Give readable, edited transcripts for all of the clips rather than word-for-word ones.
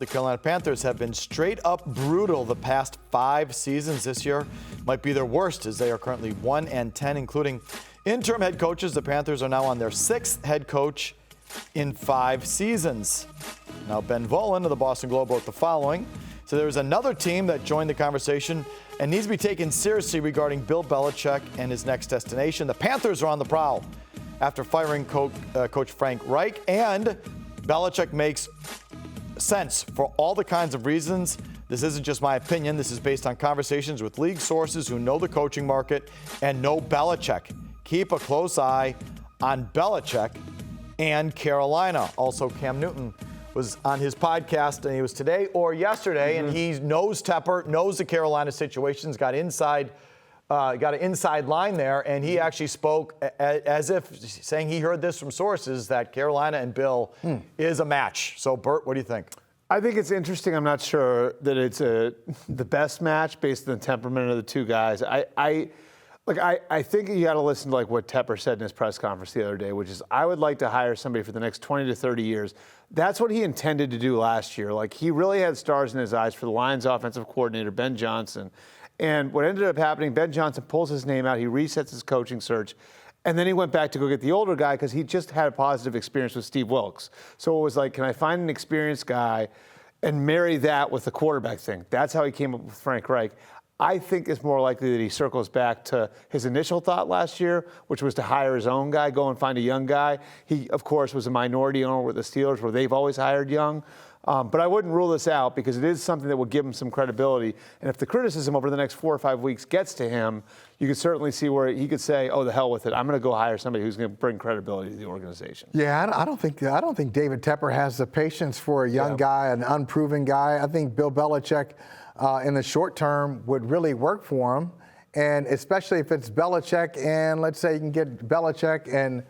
The Carolina Panthers have been straight up brutal the past 5 seasons. This year might be their worst as they are currently 1-10, including interim head coaches. The Panthers are now on their 6th head coach in 5 seasons. Now, Ben Volin of the Boston Globe wrote the following. So there's another team that joined the conversation and needs to be taken seriously regarding Bill Belichick and his next destination. The Panthers are on the prowl after firing Coach Frank Reich, and Belichick makes sense for all the kinds of reasons. This isn't just my opinion. This is based on conversations with league sources who know the coaching market and know Belichick. Keep a close eye on Belichick and Carolina. Also, Cam Newton was on his podcast, and he was today or yesterday, and he knows Tepper, knows the Carolina situations, got an inside line there, and he actually spoke as if saying he heard this from sources that Carolina and Bill is a match. So, Bert, what do you think? I think it's interesting. I'm not sure that it's the best match based on the temperament of the two guys. I think you got to listen to what Tepper said in his press conference the other day, which is, I would like to hire somebody for the next 20 to 30 years. That's what he intended to do last year. He really had stars in his eyes for the Lions offensive coordinator, Ben Johnson. And what ended up happening, Ben Johnson pulls his name out, he resets his coaching search, and then he went back to go get the older guy because he just had a positive experience with Steve Wilkes. So it was can I find an experienced guy and marry that with the quarterback thing? That's how he came up with Frank Reich. I think it's more likely that he circles back to his initial thought last year, which was to hire his own guy, go and find a young guy. He, of course, was a minority owner with the Steelers, where they've always hired young. But I wouldn't rule this out because it is something that will give him some credibility. And if the criticism over the next 4 or 5 weeks gets to him, you could certainly see where he could say, "Oh, the hell with it! I'm going to go hire somebody who's going to bring credibility to the organization." Yeah, I don't think David Tepper has the patience for a young guy, an unproven guy. I think Bill Belichick, in the short term, would really work for him, and especially if it's Belichick and let's say you can get Belichick and.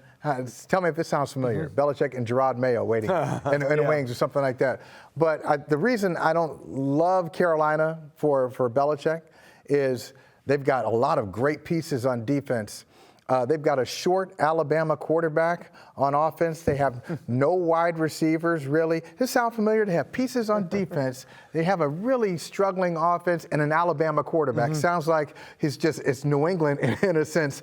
Tell me if this sounds familiar. Belichick and Gerard Mayo waiting in the wings or something like that. But the reason I don't love Carolina for Belichick is they've got a lot of great pieces on defense. They've got a short Alabama quarterback on offense. They have no wide receivers, really. Does this sound familiar? They have pieces on defense. They have a really struggling offense and an Alabama quarterback. Sounds like it's New England in a sense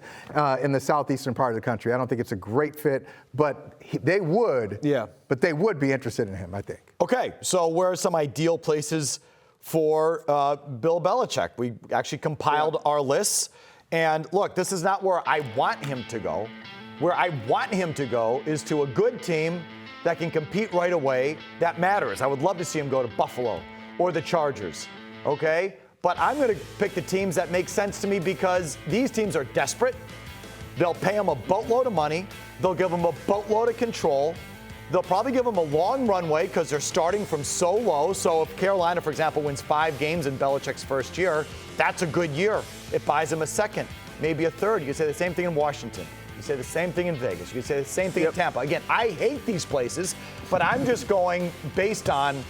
in the southeastern part of the country. I don't think it's a great fit, but they would be interested in him, I think. Okay, so where are some ideal places for Bill Belichick? We actually compiled our lists. And look, this is not where I want him to go. Where I want him to go is to a good team that can compete right away. That matters. I would love to see him go to Buffalo or the Chargers, okay? But I'm going to pick the teams that make sense to me because these teams are desperate. They'll pay him a boatload of money. They'll give him a boatload of control. They'll probably give him a long runway because they're starting from so low. So if Carolina, for example, wins 5 games in Belichick's first year, that's a good year. It buys him a second, maybe a third. You can say the same thing in Washington. You say the same thing in Vegas. You can say the same thing in Tampa. Again, I hate these places, but I'm just going based on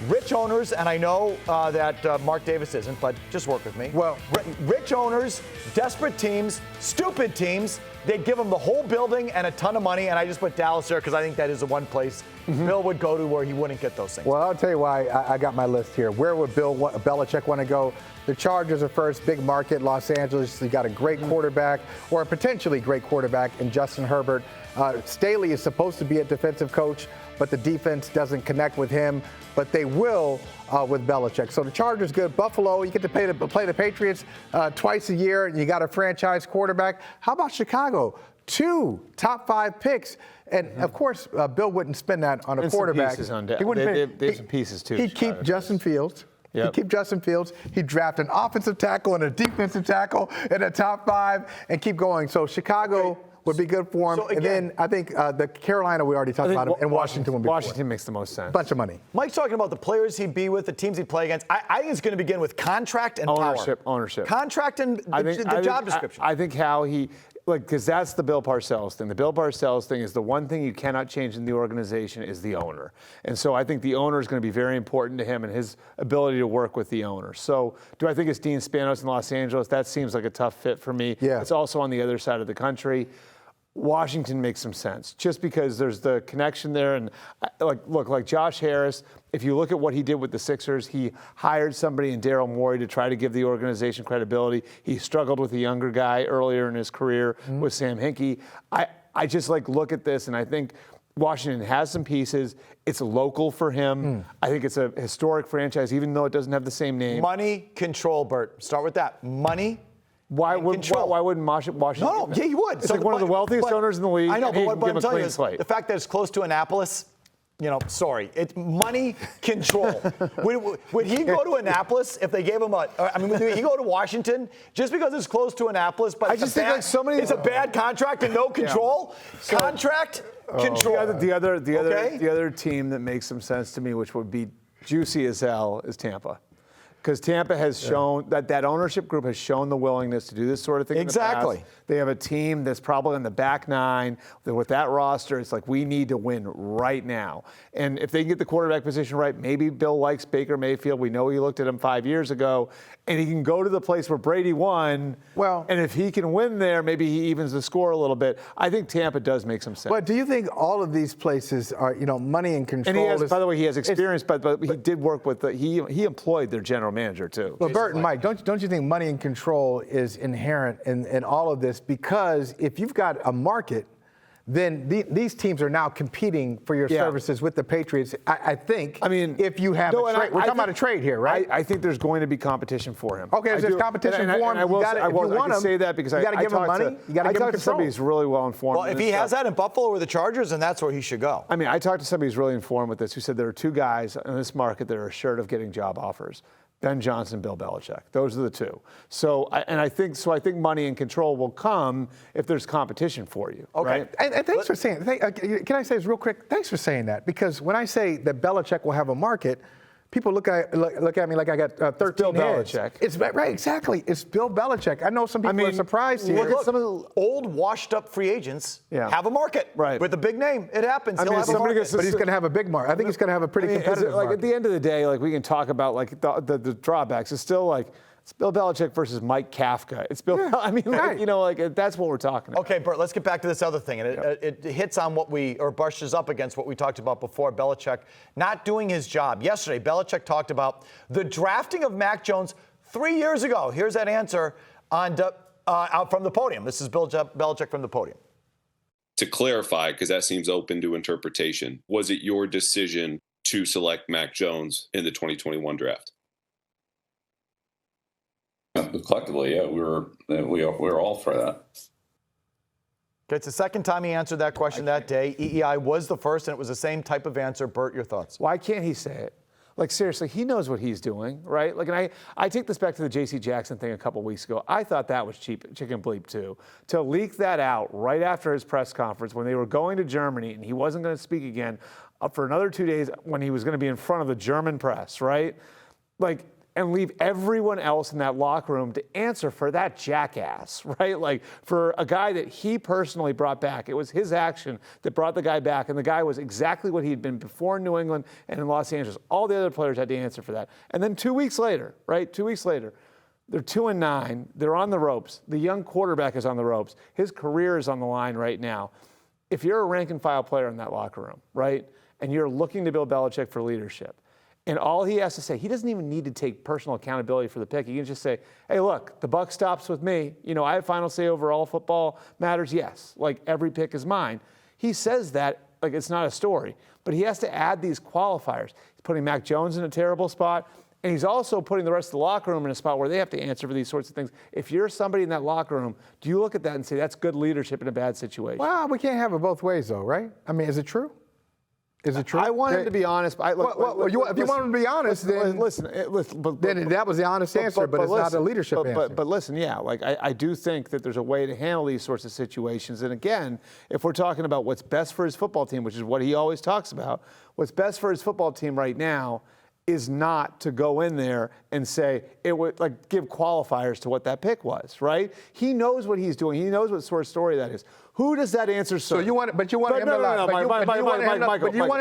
rich owners, and I know that Mark Davis isn't, but just work with me. Well, rich owners, desperate teams, stupid teams. They'd give them the whole building and a ton of money, and I just put Dallas there because I think that is the one place Bill would go to where he wouldn't get those things. Well, I'll tell you why I got my list here. Where would Belichick want to go? The Chargers are first, big market, Los Angeles. You got a great quarterback, or a potentially great quarterback in Justin Herbert. Staley is supposed to be a defensive coach, but the defense doesn't connect with him. But they will with Belichick. So the Chargers good. Buffalo, you get to play the Patriots twice a year, and you got a franchise quarterback. How about Chicago? 2 top 5 picks. And, of course, Bill wouldn't spend that on a quarterback. He wouldn't. They have some pieces, too. He'd keep Justin Fields. Yep. He'd keep Justin Fields. He'd draft an offensive tackle and a defensive tackle in the top 5 and keep going. So Chicago would be good for him. So again, and then I think the Carolina, we already talked about him, and Washington would be Washington makes the most sense. Bunch of money. Mike's talking about the players he'd be with, the teams he'd play against. I think it's going to begin with contract and Ownership. Contract and the job description. I think how he – because that's the Bill Parcells thing. The Bill Parcells thing is the one thing you cannot change in the organization is the owner. And so I think the owner is going to be very important to him and his ability to work with the owner. So do I think it's Dean Spanos in Los Angeles? That seems like a tough fit for me. Yeah. It's also on the other side of the country. Washington makes some sense just because there's the connection there. And like Josh Harris If you look at what he did with the Sixers, he hired somebody in Daryl Morey to try to give the organization credibility. He struggled with a younger guy earlier in his career with Sam Hinkie. I just look at this, and I think Washington has some pieces. It's local for him. I think it's a historic franchise, even though it doesn't have the same name. Money control, Bert. Start with that. Money. Why wouldn't Washington? No, yeah, he would. It's one of the wealthiest owners in the league. I know, but what I'm telling you is slate. the fact that it's close to Annapolis. Sorry, it's money control. would he go to Annapolis if they gave him would he go to Washington just because it's close to Annapolis? But I just think it's a bad contract and no control. Yeah. Contract control. The other team that makes some sense to me, which would be juicy as hell, is Tampa. Because Tampa has shown that ownership group has shown the willingness to do this sort of thing. Exactly. In the past. They have a team that's probably in the back nine. With that roster, it's like we need to win right now. And if they can get the quarterback position right, maybe Bill likes Baker Mayfield. We know he looked at him 5 years ago. And he can go to the place where Brady won. Well, and if he can win there, maybe he evens the score a little bit. I think Tampa does make some sense. But do you think all of these places are, money and control? And he has, by the way, he has experience, but he did work with he employed their general manager too. Well, Bert and Mike, don't you think money and control is inherent in all of this? Because if you've got a market, then these teams are now competing for your services with the Patriots. I think. If you have a trade, we're talking about a trade here, right? I think there's going to be competition for him. Okay, there's competition for him. I can say that because you got to give him money. You got to give him control. Somebody who's really well informed. Well, if he has that in Buffalo or the Chargers, then that's where he should go. I talked to somebody who's really informed with this, who said there are two guys in this market that are assured of getting job offers. Ben Johnson, Bill Belichick. Those are the two. I think money and control will come if there's competition for you. Okay. Right? And thanks for saying. Can I say this real quick? Thanks for saying that, because when I say that Belichick will have a market, people look at me like I got 13 Bill heads. Belichick. It's right, exactly. It's Bill Belichick. I know some people are surprised here. Look, some of the old, washed-up free agents have a market with a big name. It happens. He'll have a market. But he's going to have a big market. I think he's going to have a pretty competitive market. At the end of the day, we can talk about the drawbacks. It's still it's Bill Belichick versus Mike Kafka. It's Bill. That's what we're talking about. Okay, Bert, let's get back to this other thing. And it hits on brushes up against what we talked about before, Belichick not doing his job. Yesterday, Belichick talked about the drafting of Mac Jones 3 years ago. Here's that answer out from the podium. This is Bill Belichick from the podium. To clarify, because that seems open to interpretation, was it your decision to select Mac Jones in the 2021 draft? Collectively, yeah, we were all for that. Okay, it's the second time he answered that question that day. EEI was the first, and it was the same type of answer. Bert, your thoughts? Why can't he say it? Seriously, he knows what he's doing, right? And I take this back to the J.C. Jackson thing a couple weeks ago. I thought that was chicken bleep too. To leak that out right after his press conference when they were going to Germany and he wasn't going to speak again for another 2 days when he was going to be in front of the German press, right? And leave everyone else in that locker room to answer for that jackass, right? For a guy that he personally brought back. It was his action that brought the guy back, and the guy was exactly what he'd been before in New England and in Los Angeles. All the other players had to answer for that. And then 2 weeks later, right? 2 weeks later, they're 2-9. They're on the ropes. The young quarterback is on the ropes. His career is on the line right now. If you're a rank and file player in that locker room, right, and you're looking to Bill Belichick for leadership, and all he has to say, he doesn't even need to take personal accountability for the pick. He can just say, hey, look, the buck stops with me. I have final say over all football matters. Yes, every pick is mine. He says that it's not a story, but he has to add these qualifiers. He's putting Mac Jones in a terrible spot, and he's also putting the rest of the locker room in a spot where they have to answer for these sorts of things. If you're somebody in that locker room, do you look at that and say that's good leadership in a bad situation? Well, we can't have it both ways, though, right? Is it true? Is it true? I want him to be honest. If you want him to be honest, then that was the honest answer, but it's not a leadership answer. But listen, I do think that there's a way to handle these sorts of situations. And again, if we're talking about what's best for his football team, which is what he always talks about, what's best for his football team right now is not to go in there and say it would give qualifiers to what that pick was, right? He knows what he's doing. He knows what sort of story that is. Who does that answer serve? So you want him to lie? But you want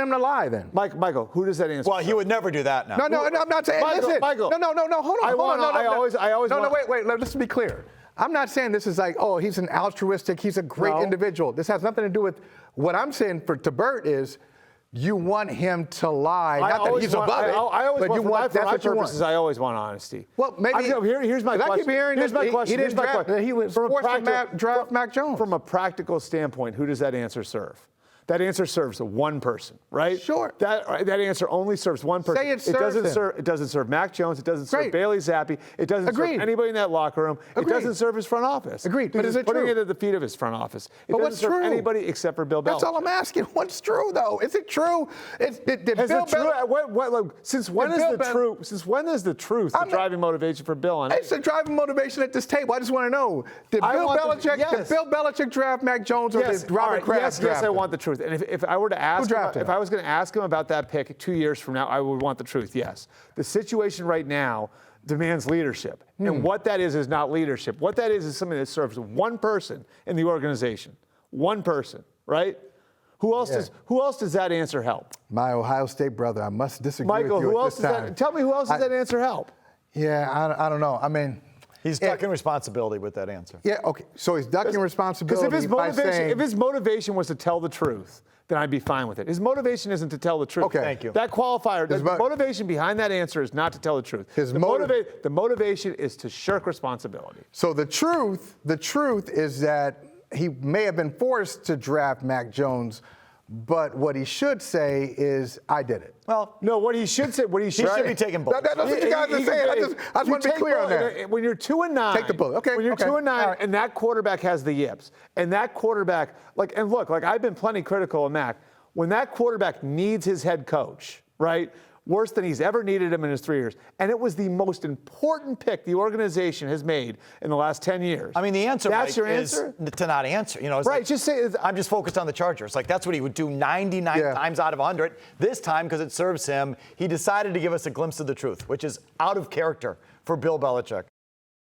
him to lie then? Michael, who does that answer? Well, he would never do that now. No, I'm not saying. Listen, Michael. No. Hold on. Wait. Let's be clear. I'm not saying this is he's an altruistic, he's a great individual. This has nothing to do with what I'm saying to Bert is you want him to lie. Not that he's above it, I always but want, you for want my that's what you purposes, want. I always want honesty. Well, maybe here's my I question. keep hearing Here's that my question. he didn't draft. That he was forced to draft Mac Jones. From a practical standpoint, who does that answer serve? That answer serves one person, right? Sure. That answer only serves one person. Say it serves him. It doesn't serve Mac Jones. It doesn't serve Great. Bailey Zappi. It doesn't Agreed. serve anybody in that locker room. Agreed. It doesn't serve his front office. Agreed. But is He's it putting true? it at the feet of his front office. It But doesn't what's serve true? anybody except for Bill Belichick. That's all I'm asking. What's true, though? Is it true? Since when is the truth the driving motivation for Bill? It's the driving motivation at this table. I just want to know: Did Bill Belichick draft Mac Jones, or did Robert Kraft draft Yes, I him? want the truth. And if I were to ask, if I was going to ask him about that pick 2 years from now, I would want the truth. Yes, the situation right now demands leadership, and what that is not leadership. What that is something that serves one person in the organization. One person, right? Who else does that answer help? My Ohio State brother. I must disagree Michael, with you who at else this does time. that? Tell me, who else does that answer help? Yeah, I don't know. I mean, he's ducking responsibility with that answer. Yeah, okay. So he's ducking responsibility by saying, if his motivation was to tell the truth, then I'd be fine with it. His motivation isn't to tell the truth. Okay. Thank you. That qualifier, the motivation behind that answer is not to tell the truth. The motivation is to shirk responsibility. So the truth is that he may have been forced to draft Mac Jones, but what he should say is, I did it. Well, no, what he should say, he should be taking bullets. That's what you guys are saying. I just want to be clear on that. When you're 2-9, take the bullet. Okay. When you're 2-9, right, and that quarterback has the yips, and that quarterback, I've been plenty critical of Mac. When that quarterback needs his head coach, right? Worse than he's ever needed him in his 3 years. And it was the most important pick the organization has made in the last 10 years. I mean, the answer, that's Mike, your is answer? to not answer. You know, it's right, like, just say, I'm just focused on the Chargers. Like, that's what he would do 99 times out of 100. This time, because it serves him, he decided to give us a glimpse of the truth, which is out of character for Bill Belichick.